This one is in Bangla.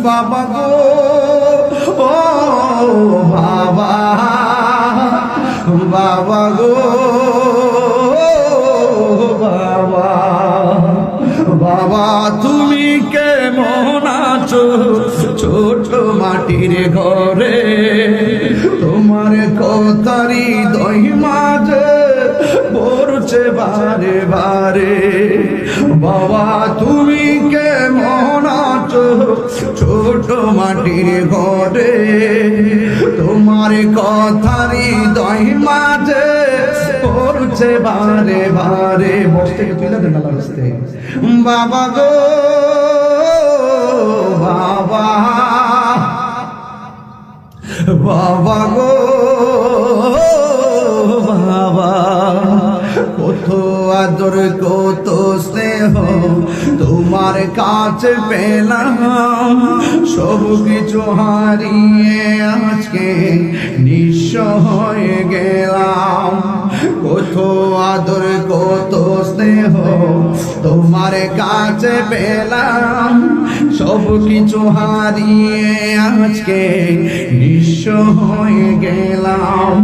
বাবা গো ও বাবা, বাবা গো বাবা, বাবা তুমি কেমন আছো ছোট মাটির ঘরে, তোমার কথারি দই মাঝে পড়ছে বারে বারে। বাবা তুমি কেমন আছো ছোট মাটির ঘরে, তোমার কথারি দই মাঝে পড়ছে বারে বারে। বসতে তুলে দেন আল্লাহর রাস্তে। বাবা গো বাবা, বাবা গো বাবা, কত আদর কত স্নেহ তোমার কাছে পেলাম, সব কিছু হারিয়ে আজকে নিঃস্ব হয়ে গেলাম। কত আদর কত স্নেহ তোমার কাছে পেলাম, সব কিছু হারিয়ে আজকে নিঃস্ব হয়ে গেলাম।